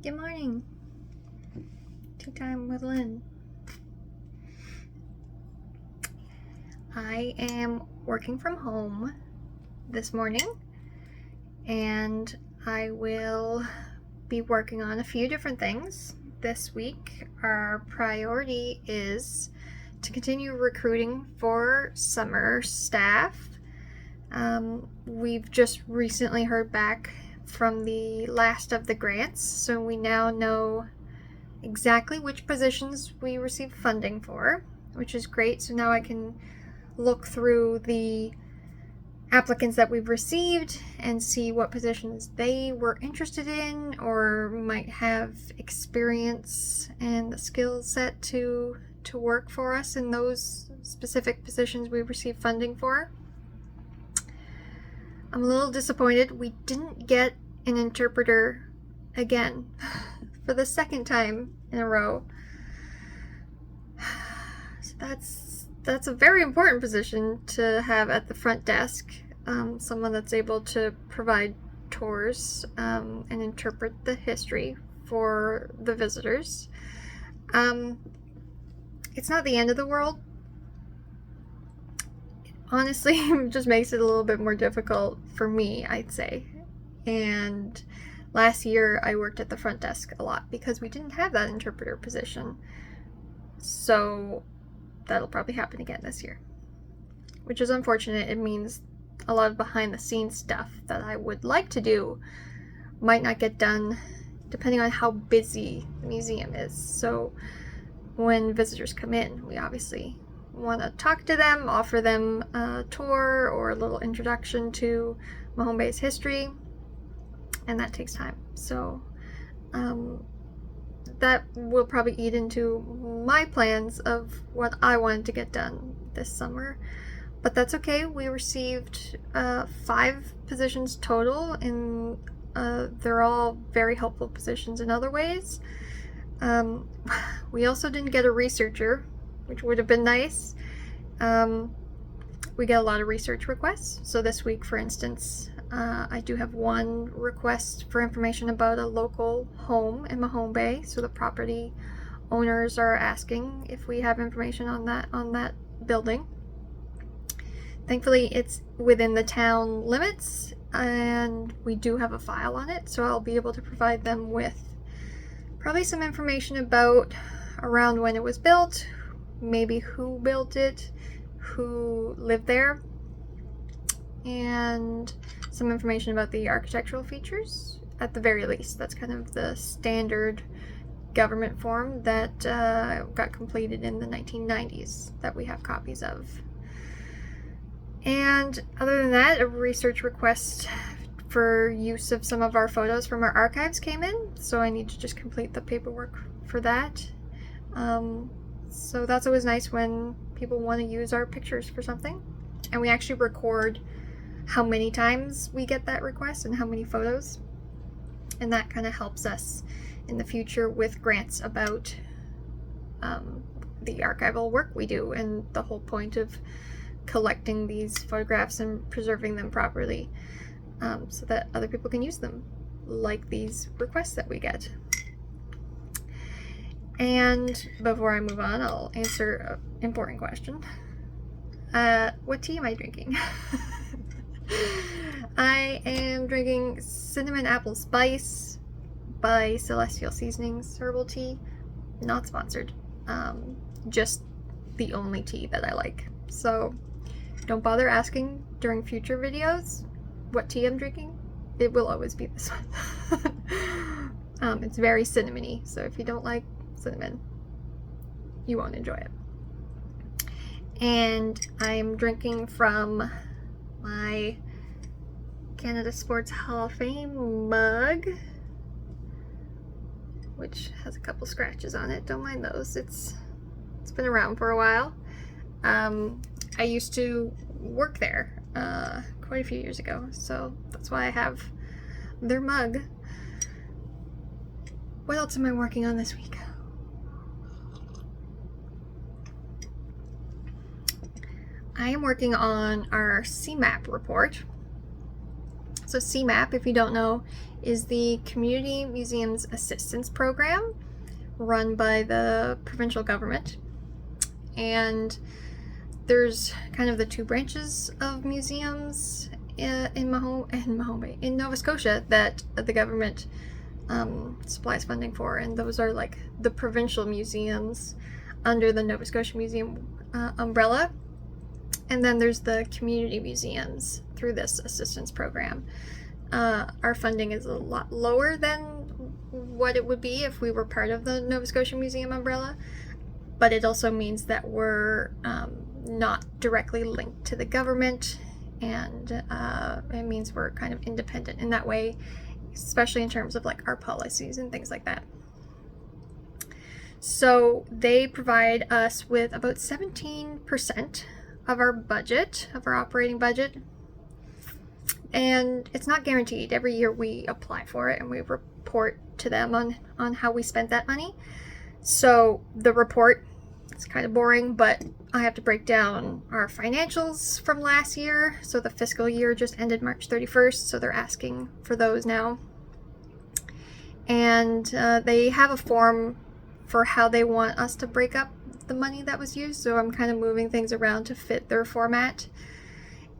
Good morning. Tea time with Lyne. I am working from home this morning, and I will be working on a few different things this week. Our priority is to continue recruiting for summer staff. We've just recently heard back from the last of the grants, so we now know exactly which positions we received funding for, which is great. So now I can look through the applicants that we've received and see what positions they were interested in or might have experience and the skill set to work for us in those specific positions we received funding for. I'm a little disappointed we didn't get an interpreter again for the second time in a row. So that's a very important position to have at the front desk. Someone that's able to provide tours and interpret the history for the visitors. It's not the end of the world. Honestly, it just makes it a little bit more difficult for me, I'd say. And last year I worked at the front desk a lot because we didn't have that interpreter position. So that'll probably happen again this year, which is unfortunate. It means a lot of behind the scenes stuff that I would like to do might not get done depending on how busy the museum is. So when visitors come in, we obviously want to talk to them, offer them a tour or a little introduction to Mahone Bay's history, and that takes time. So that will probably eat into my plans of what I wanted to get done this summer, but that's okay. We received 5 positions total, and they're all very helpful positions in other ways. We also didn't get a researcher, which would have been nice. We get a lot of research requests. So this week, for instance, I do have one request for information about a local home in Mahone Bay. So the property owners are asking if we have information on that building. Thankfully, it's within the town limits, and we do have a file on it, so I'll be able to provide them with probably some information about around when it was built, maybe who built it, who lived there, and some information about the architectural features at the very least. That's kind of the standard government form that got completed in the 1990s that we have copies of. And other than that, a research request for use of some of our photos from our archives came in, so I need to just complete the paperwork for that. So that's always nice when people want to use our pictures for something. And we actually record how many times we get that request and how many photos. And that kind of helps us in the future with grants about the archival work we do and the whole point of collecting these photographs and preserving them properly so that other people can use them, like these requests that we get. And before I move on, I'll answer an important question. What tea am I drinking? I am drinking Cinnamon Apple Spice by Celestial Seasonings Herbal Tea. Not sponsored. Just the only tea that I like. So don't bother asking during future videos what tea I'm drinking. It will always be this one. It's very cinnamony, so if you don't like cinnamon, you won't enjoy it. And I'm drinking from my Canada Sports Hall of Fame mug, which has a couple scratches on it. Don't mind those. It's been around for a while. I used to work there quite a few years ago, so that's why I have their mug. What else am I working on this week? I am working on our CMAP report. So CMAP, if you don't know, is the Community Museums Assistance Program run by the provincial government. And there's kind of the two branches of museums in Nova Scotia that the government supplies funding for, and those are like the provincial museums under the Nova Scotia Museum umbrella, and then there's the community museums through this assistance program. Our funding is a lot lower than what it would be if we were part of the Nova Scotia Museum umbrella, but it also means that we're not directly linked to the government, and it means we're kind of independent in that way, especially in terms of like our policies and things like that. So they provide us with about 17% of our budget, of our operating budget, and it's not guaranteed. Every year we apply for it and we report to them on how we spent that money. So the report, it's kind of boring, but I have to break down our financials from last year. So the fiscal year just ended March 31st, so they're asking for those now. And they have a form for how they want us to break up the money that was used, so I'm kind of moving things around to fit their format.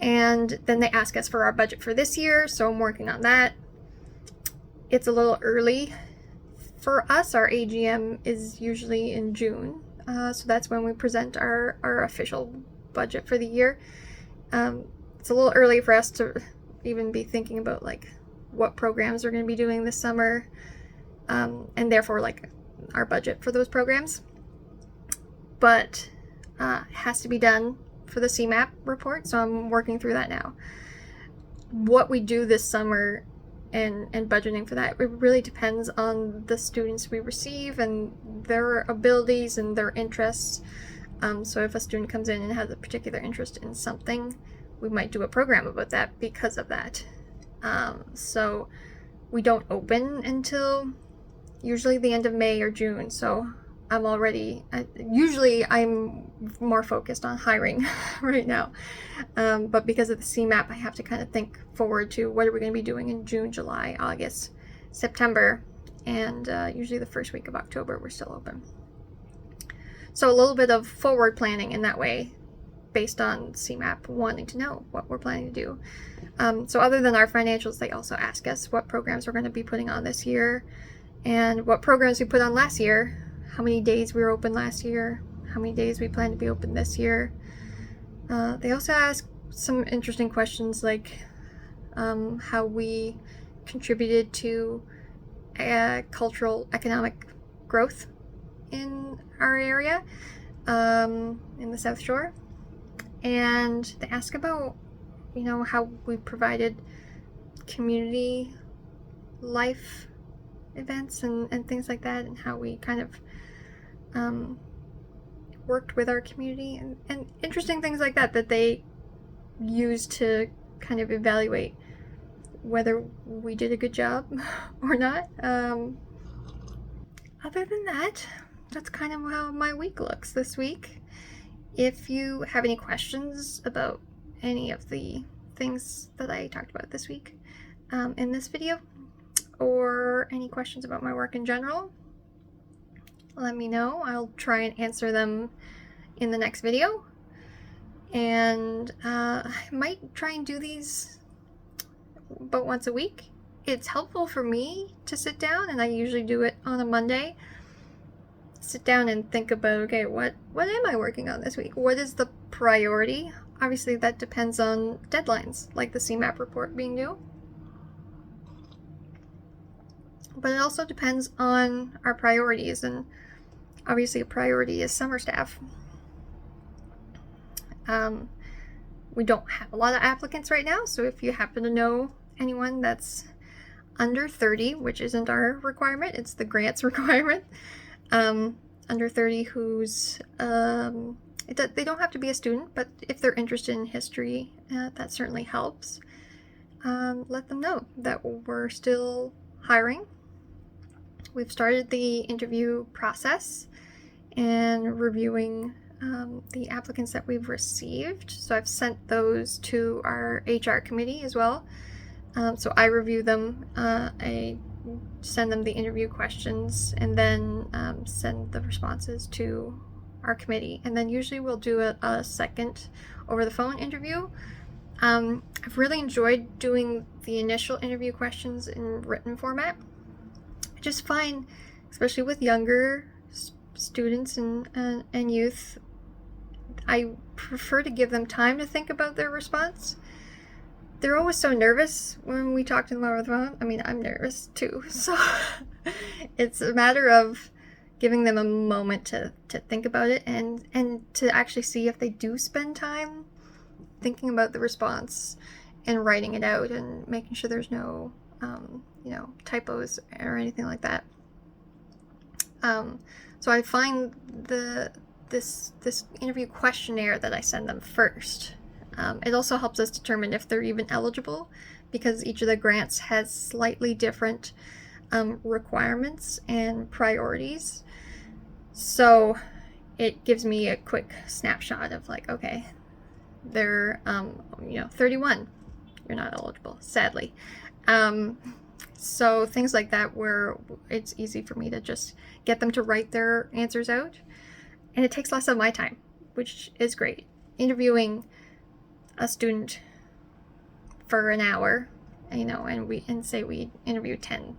And then they ask us for our budget for this year, so I'm working on that. It's a little early for us. Our AGM is usually in June, so that's when we present our official budget for the year. It's a little early for us to even be thinking about like what programs we're going to be doing this summer, and therefore like our budget for those programs. But it has to be done for the CMAP report, so I'm working through that now. What we do this summer and budgeting for that, it really depends on the students we receive and their abilities and their interests. So if a student comes in and has a particular interest in something, we might do a program about that because of that. So we don't open until usually the end of May or June, so usually I'm more focused on hiring right now, but because of the CMAP, I have to kind of think forward to what are we going to be doing in June, July, August, September, and usually the first week of October we're still open. So a little bit of forward planning in that way, based on CMAP wanting to know what we're planning to do. So other than our financials, they also ask us what programs we're going to be putting on this year, and what programs we put on last year, how many days we were open last year, how many days we plan to be open this year. They also ask some interesting questions like how we contributed to cultural economic growth in our area, in the South Shore. And they ask about, how we provided community life events and things like that, and how we kind of worked with our community, and interesting things like that they use to kind of evaluate whether we did a good job or not. Other than that, that's kind of how my week looks this week. If you have any questions about any of the things that I talked about this week in this video, or any questions about my work in general, let me know. I'll try and answer them in the next video. And I might try and do these about once a week. It's helpful for me to sit down, and I usually do it on a Monday. Sit down and think about, okay, what am I working on this week? What is the priority? Obviously that depends on deadlines, like the CMAP report being due. But it also depends on our priorities, and obviously a priority is summer staff. We don't have a lot of applicants right now, so if you happen to know anyone that's under 30, which isn't our requirement, it's the grants requirement, under 30 who's, they don't have to be a student, but if they're interested in history, that certainly helps. Let them know that we're still hiring. We've started the interview process and reviewing the applicants that we've received. So I've sent those to our HR committee as well. So I review them. I send them the interview questions, and then send the responses to our committee. And then usually we'll do a second over the phone interview. I've really enjoyed doing the initial interview questions in written format. I just find, especially with younger students and youth, I prefer to give them time to think about their response. They're always so nervous when we talk to them over the phone. I mean, I'm nervous too. So it's a matter of giving them a moment to think about it and to actually see if they do spend time thinking about the response and writing it out and making sure there's no, typos or anything like that. So I find this interview questionnaire that I send them first. It also helps us determine if they're even eligible, because each of the grants has slightly different requirements and priorities. So it gives me a quick snapshot of like, okay, they're 31. You're not eligible, sadly. So things like that, where it's easy for me to just get them to write their answers out, and it takes less of my time, which is great. Interviewing a student for an hour, and say we interview 10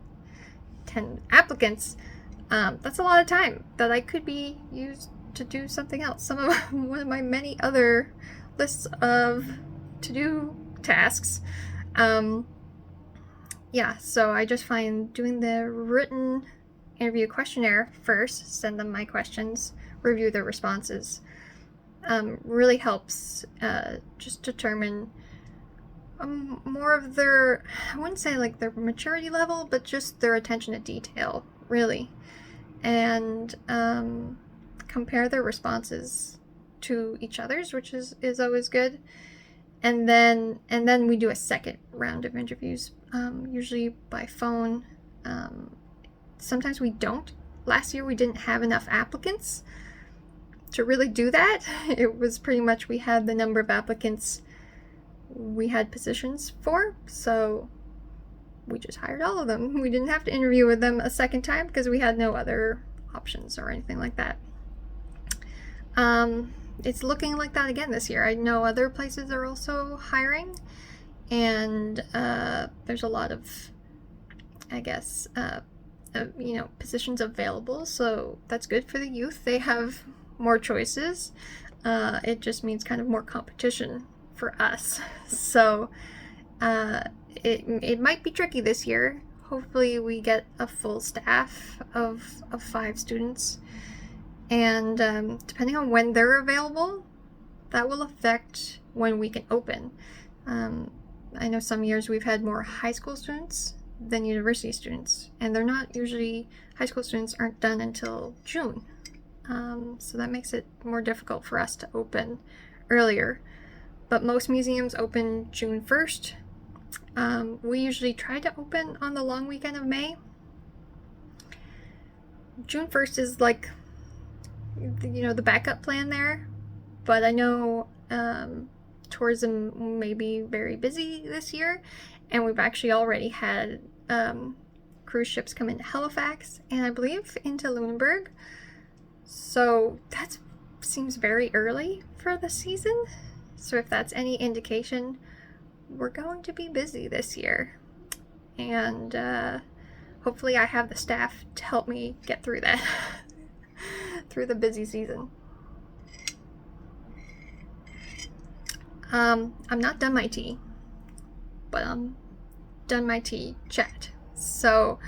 applicants, that's a lot of time that I could be used to do something else. One of my many other lists of to-do tasks. So I just find doing the written interview questionnaire first, send them my questions, review their responses, really helps just determine more of their, I wouldn't say like their maturity level, but just their attention to detail, really. And compare their responses to each other's, which is always good. And then we do a second round of interviews, usually by phone. Sometimes we don't. Last year we didn't have enough applicants to really do that. It was pretty much we had the number of applicants we had positions for, so we just hired all of them. We didn't have to interview with them a second time because we had no other options or anything like that. It's looking like that again this year. I know other places are also hiring, and there's a lot of, I guess, positions available, so that's good for the youth. They have more choices. It just means kind of more competition for us. So it might be tricky this year. Hopefully we get a full staff of 5 students, and depending on when they're available, that will affect when we can open. I know some years we've had more high school students than university students, and they're not usually, high school students aren't done until June. So that makes it more difficult for us to open earlier. But most museums open June 1st. We usually try to open on the long weekend of May. June 1st is like, the backup plan there. But I know tourism may be very busy this year, and we've actually already had cruise ships come into Halifax, and I believe into Lunenburg. So that seems very early for the season. So if that's any indication, we're going to be busy this year. And hopefully I have the staff to help me get through that, through the busy season. I'm not done my tea, but I'm done my tea chat. So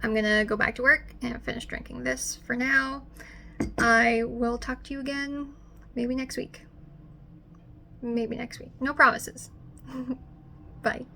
I'm gonna go back to work and finish drinking this for now. I will talk to you again maybe next week. No promises. Bye.